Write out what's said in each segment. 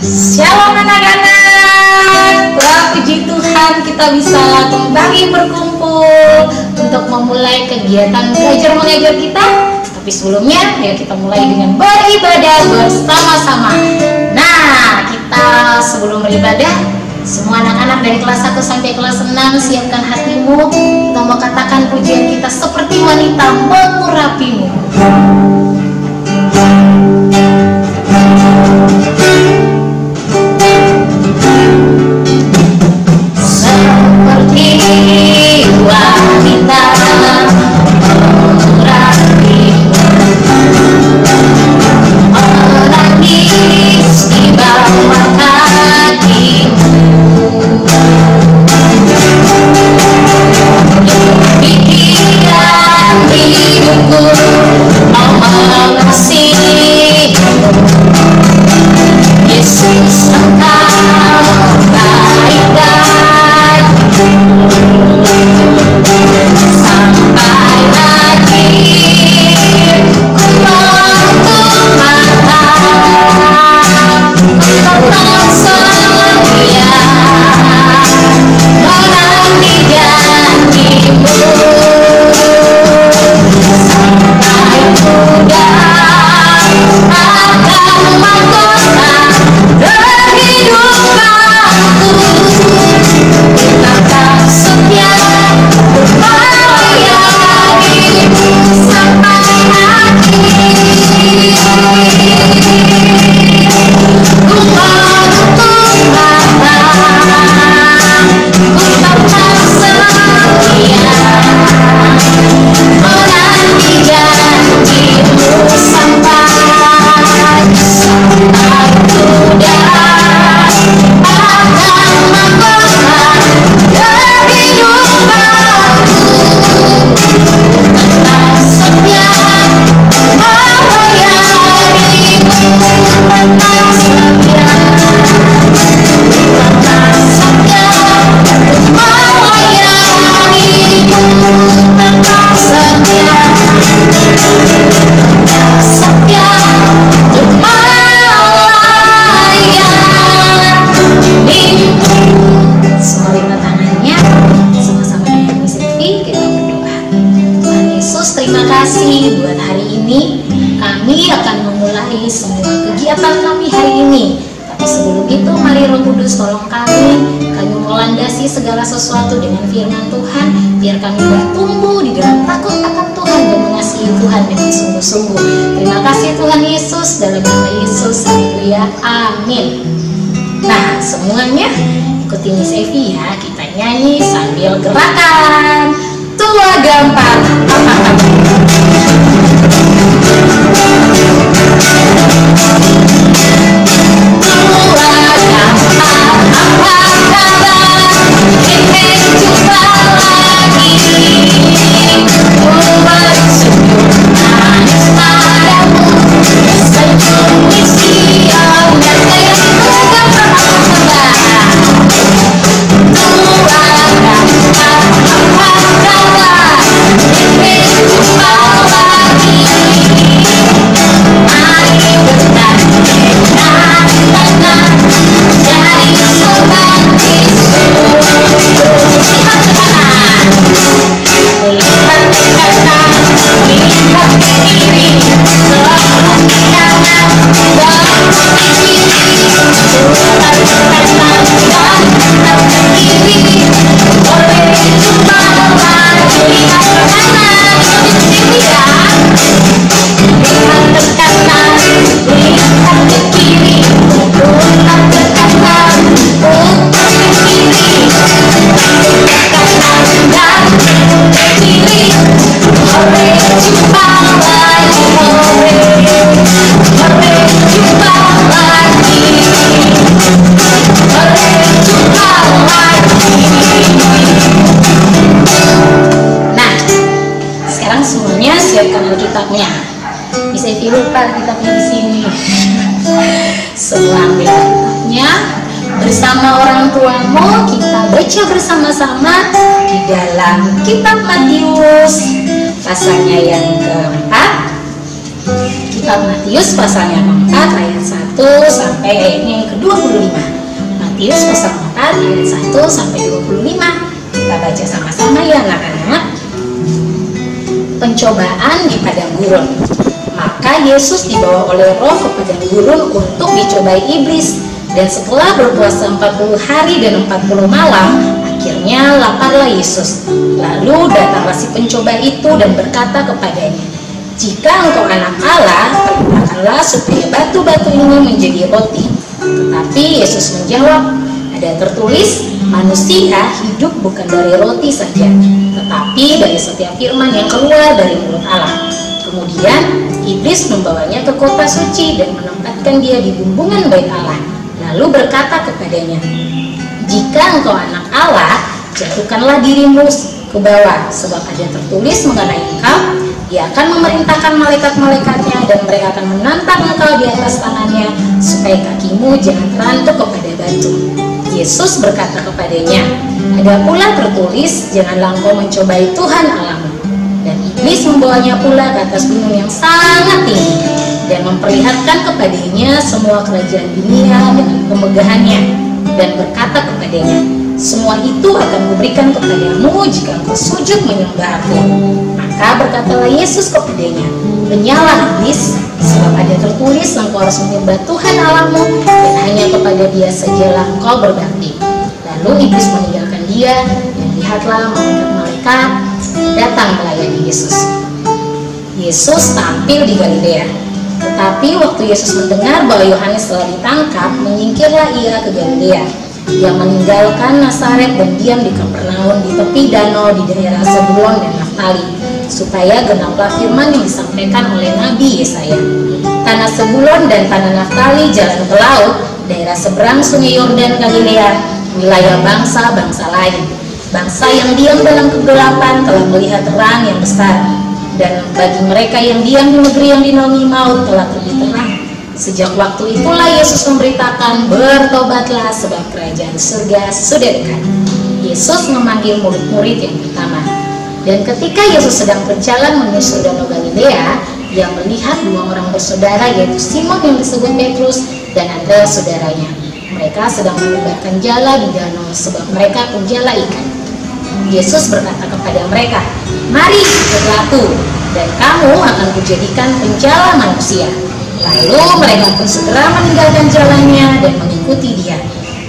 Shalom anak-anak, puji Tuhan kita bisa kembali berkumpul untuk memulai kegiatan belajar mengajar kita. Tapi sebelumnya, ayo kita mulai dengan beribadah bersama-sama. Nah, kita sebelum beribadah, semua anak-anak dari kelas 1 sampai kelas 6 siapkan hatimu. Kita mau katakan pujian kita seperti wanita mengurapimu. Seperti wanita mengurapimu, menangis di bawah kakimu. Pikiran hidupku mau mengasihi Yesus, Engkau baik-baik sampai lagi ku menutup mata, ku tetap setia menanti janjimu sampai kuda akan mahkota kehidupanku. Tetap setia melayanimu sampai akhir. Ku menutup mata, ku tetap setia menanti janjimu sampai kuda akan mahkota kehidupanku. Tetap setia melayanimu, tetap setia, tetap setia melayanimu, tetap setia, tetap setia untuk melayanimu. Semua lipat tangannya, sama-sama dengan Miss Evi kita berdoa. Tuhan Yesus, terima kasih buat hari ini. Kami akan memulai semua kegiatan kami hari ini. Tapi sebelum itu, mari Roh Kudus tolong kami melandasi segala sesuatu dengan firman Tuhan, biar kami bertumbuh di dalam takut akan Tuhan dan mengasihi Tuhan dengan sungguh-sungguh. Terima kasih Tuhan Yesus, dalam nama Yesus, haleluya, amin. Nah, semuanya ikuti Miss Evi ya, kita nyanyi sambil gerakan tua gampang. Bisa lupa kitabnya di sini. Semua ambil kitabnya bersama orang tuamu. Kita baca bersama-sama di dalam kitab Matius pasalnya yang keempat. Kitab Matius pasal yang keempat ayat 1 sampai ayatnya yang ke-25. Matius pasal 4 ayat 1 sampai 25. Kita baca sama-sama ya anak-anak. Pencobaan di padang gurun. Maka Yesus dibawa oleh Roh ke padang gurun untuk dicobai iblis. Dan setelah berpuasa 40 hari dan 40 malam, akhirnya laparlah Yesus. Lalu datanglah si pencoba itu dan berkata kepadanya, "Jika engkau anak Allah, perintahkanlah supaya batu-batu ini menjadi roti." Tetapi Yesus menjawab, "Ada tertulis, manusia hidup bukan dari roti saja, tetapi dari setiap firman yang keluar dari mulut Allah." Kemudian iblis membawanya ke kota suci dan menempatkan dia di bumbungan bait Allah. Lalu berkata kepadanya, "Jika engkau anak Allah, jatuhkanlah dirimu ke bawah, sebab ada tertulis mengenai engkau, Dia akan memerintahkan malaikat-malaikatnya dan mereka akan menantang engkau di atas tangannya, supaya kakimu jangan terantuk kepada batu." Yesus berkata kepadanya, "Ada pula tertulis, janganlah engkau mencobai Tuhan Allahmu." Dan iblis membawanya pula ke atas gunung yang sangat tinggi dan memperlihatkan kepadanya semua kerajaan dunia dengan kemegahannya, dan berkata kepadanya, "Semua itu akan kuberikan kepadamu jika engkau sujud menyembah Aku." Maka berkatalah Yesus kepadanya, "Menyalah iblis, sebab ada tertulis engkau harus menyembah Tuhan Allahmu dan hanya kepada Dia sajalah engkau berbakti." Lalu iblis meninggalkan dia, dan lihatlah malaikat-malaikat datang melayani Yesus. Yesus tampil di Galilea. Tetapi waktu Yesus mendengar bahwa Yohanes telah ditangkap, menyingkirlah ia ke Galilea. Ia meninggalkan Nazaret dan diam di Kapernaum di tepi danau di daerah Zebulon dan Naftali, supaya genaplah firman yang disampaikan oleh Nabi Yesaya. Tanah Zebulon dan tanah Naftali jalan ke laut, daerah seberang sungai Yordan Galilea, wilayah bangsa-bangsa lain. Bangsa yang diam dalam kegelapan telah melihat terang yang besar, dan bagi mereka yang diam di negeri yang dinaungi maut telah terbit terang. Sejak waktu itulah Yesus memberitakan, "Bertobatlah, sebab kerajaan surga sudah dekat." Yesus memanggil murid-murid yang pertama. Dan ketika Yesus sedang berjalan menyusur danau Galilea, Ia melihat dua orang bersaudara, yaitu Simon yang disebut Petrus dan Andreas saudaranya. Mereka sedang menebarkan jala di danau, sebab mereka penjala ikan. Yesus berkata kepada mereka, "Mari ikutlah Aku, dan kamu akan kujadikan penjala manusia." Lalu mereka pun segera meninggalkan jalannya dan mengikuti Dia.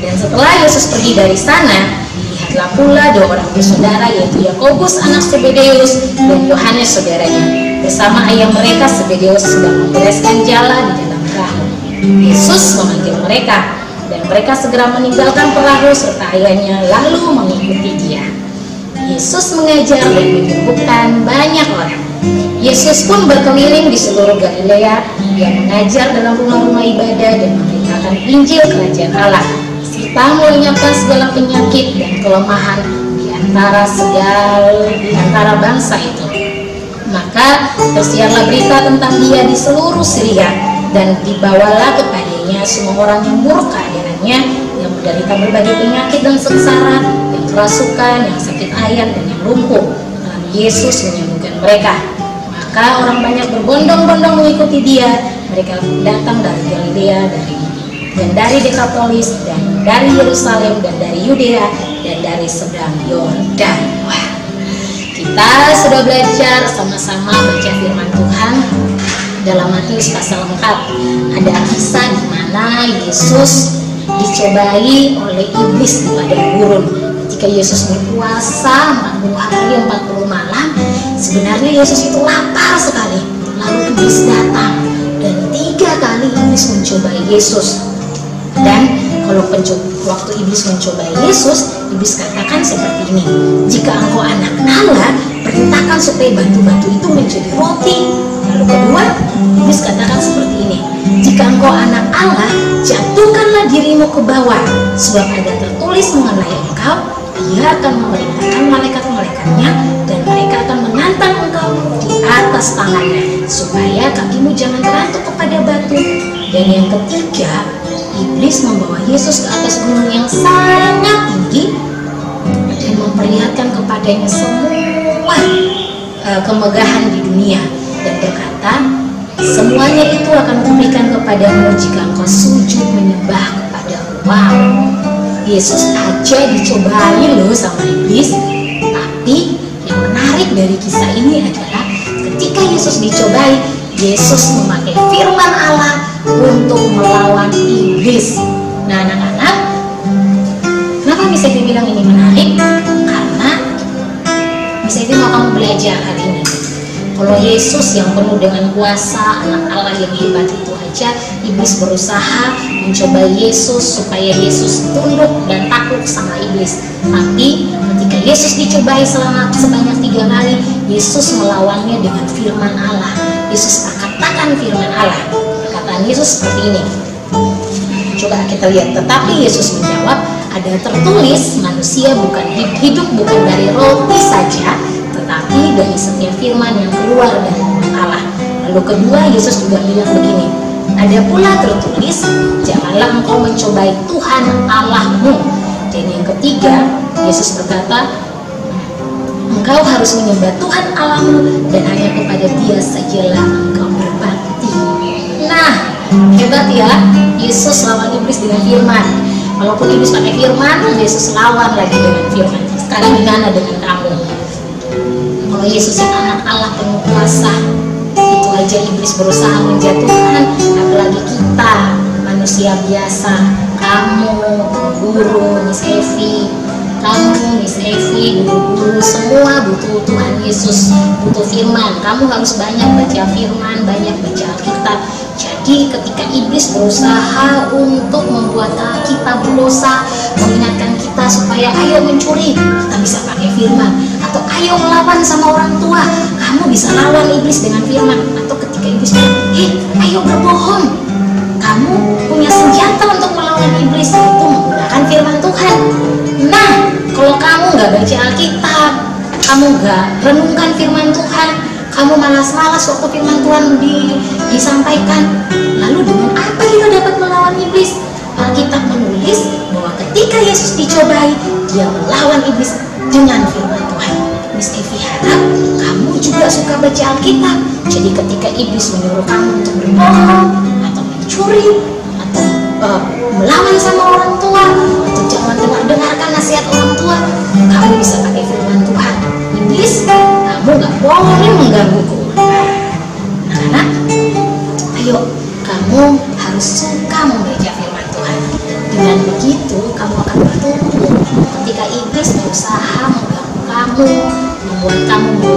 Dan setelah Yesus pergi dari sana, lihatlah pula dua orang bersaudara, yaitu Yakobus anak Zebedeus dan Yohanes saudaranya. Bersama ayah mereka Zebedeus sedang membereskan jala di dalam perahu. Yesus memanggil mereka, dan mereka segera meninggalkan perahu serta ayahnya lalu mengikuti Dia. Yesus mengajar dan menyembuhkan banyak orang. Yesus pun berkeliling di seluruh Galilea. Dia mengajar dalam rumah-rumah ibadah dan memberitakan Injil Kerajaan Allah, serta melenyapkan segala penyakit dan kelemahan di antara bangsa itu. Maka tersiarlah berita tentang Dia di seluruh Syria, dan dibawalah kepadanya semua orang yang buruk keadaannya, yang menderita berbagai penyakit dan sengsara, yang kerasukan, yang sakit ayan, dan yang lumpuh. Lalu Yesus menyembuhkan mereka. Maka orang banyak berbondong-bondong mengikuti Dia. Mereka datang dari Galilea, dan dari Dekapolis, dan dari Yerusalem, dan dari Yudea, dan dari seberang Yordan. Wah, kita sudah belajar sama-sama baca firman Tuhan dalam Matius pasal 4. Ada kisah di mana Yesus dicobai oleh iblis di padang gurun. Ketika Yesus berpuasa 40 hari 40 malam, sebenarnya Yesus itu lapar sekali. Lalu iblis datang, dan 3 kali iblis mencobai Yesus. Dan kalau waktu iblis mencobai Yesus, iblis katakan seperti ini, "Jika engkau anak Allah, perintahkan supaya batu-batu itu menjadi roti." Lalu kedua, iblis katakan seperti ini, "Jika engkau anak Allah, jatuhkanlah dirimu ke bawah, sebab ada tertulis mengenai engkau, Dia akan memerintahkan malaikat-malaikatnya, dan mereka akan menantang engkau di atas tangannya, supaya kakimu jangan terantuk kepada batu." Dan yang ketiga, iblis membawa Yesus ke atas gunung yang sangat tinggi dan memperlihatkan kepadanya semua kemegahan di dunia, dan berkata, Semuanya itu akan kuberikan kepadamu jika engkau sujud menyembah kepadamu. Wow, Yesus aja dicobai loh sama iblis. Tapi yang menarik dari kisah ini adalah ketika Yesus dicobai, Yesus memakai firman Allah untuk melawan iblis. Nah anak-anak, kenapa bisa dibilang ini menarik? Karena bisa mau kamu belajar hari ini. Kalau Yesus yang penuh dengan kuasa, anak Allah yang hebat itu aja, iblis berusaha mencoba Yesus supaya Yesus tunduk dan takut sama iblis. Tapi ketika Yesus dicobai sebanyak 3 kali, Yesus melawannya dengan firman Allah. Yesus katakan firman Allah. Perkataan Yesus seperti ini. Coba kita lihat. Tetapi Yesus menjawab, ada tertulis, manusia bukan hidup bukan dari roti saja, tetapi dari setiap firman yang keluar dari mulut Allah. Lalu kedua, Yesus juga bilang begini, ada pula tertulis, janganlah engkau mencobai Tuhan Allahmu. Dan yang ketiga, Yesus berkata, engkau harus menyembah Tuhan Allahmu dan hanya kepada Dia sajalah engkau berbakti. Nah, hebat ya, Yesus lawan iblis dengan firman. Walaupun iblis pakai firman, Yesus lawan lagi dengan firman. Sekarang gimana dengan kamu? Kalau Yesus yang anak Allah penuh kuasa, itu aja iblis berusaha menjatuhkan, apalagi kita manusia biasa. Kamu, guru, Miss Evi, kamu, Miss Evi, guru-guru, semua butuh Tuhan Yesus, butuh firman. Kamu harus banyak baca firman, banyak baca Alkitab. Jadi ketika iblis berusaha untuk membuat kita berdosa, mengingatkan kita supaya ayo mencuri, kita bisa pakai firman. Atau ayo melawan sama orang tua, kamu bisa lawan iblis dengan firman. Atau ketika iblis bilang, ayo berbohong, kamu punya senjata untuk melawan iblis, itu menggunakan firman Tuhan. Nah, kalau kamu nggak baca Alkitab, kamu nggak renungkan firman Tuhan, kamu malas-malas waktu firman Tuhan disampaikan, lalu dengan apa kita dapat melawan iblis? Alkitab menulis bahwa ketika Yesus dicobai, Dia melawan iblis dengan firman Tuhan. Miss Evi harap kamu juga suka baca Alkitab. Jadi ketika iblis menyuruh kamu untuk berbohong atau mencuri atau melawan sama orang tua atau jangan dengarkan nasihat orang tua, kamu bisa pakai firman Tuhan. Iblis, kamu gak boleh menggangguku. Anak-anak, ayo kamu harus suka membaca firman Tuhan. Dengan begitu kamu akan bertumbuh. Ketika iblis berusaha mengganggu kamu, membuat kamu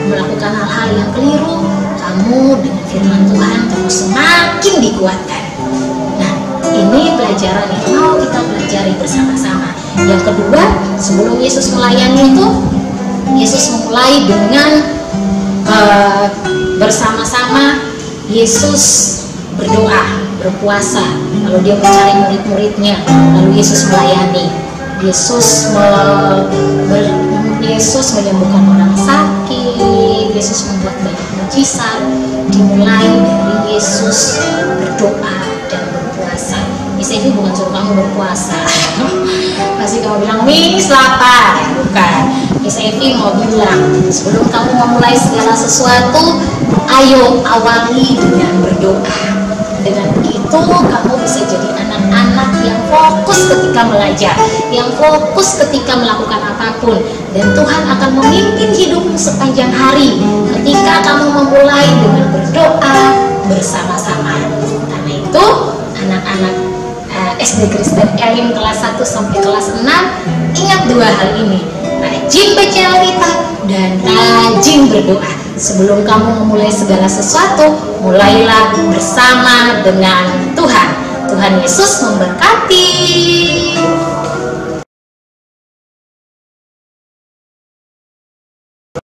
melakukan hal-hal yang keliru, kamu dengan firman Tuhan kamu semakin dikuatkan. Nah, ini pelajaran yang mau kita pelajari bersama-sama. Yang kedua, sebelum Yesus melayani itu, Yesus memulai dengan bersama-sama Yesus berdoa, berpuasa, lalu Dia mencari murid-muridnya, lalu Yesus melayani. Yesus menyembuhkan orang sakit, Yesus membuat banyak mujizat. Dimulai dari Yesus berdoa dan berpuasa. Miss Evi bukan suruh kamu berpuasa. Pasti kamu bilang, Miss lapar. Bukan. Miss Evi mau bilang, sebelum kamu memulai segala sesuatu, ayo awali dengan berdoa. Dengan begitu kamu bisa jadi anak-anak yang fokus ketika belajar, yang fokus ketika melakukan apapun, dan Tuhan akan memimpin hidupmu sepanjang hari ketika kamu memulai dengan berdoa bersama-sama. Karena itu anak-anak SD Kristen Elim kelas 1 sampai kelas 6, ingat 2 hal ini, rajin baca Alkitab dan rajin berdoa. Sebelum kamu memulai segala sesuatu, mulailah bersama dengan Tuhan. Tuhan Yesus memberkati.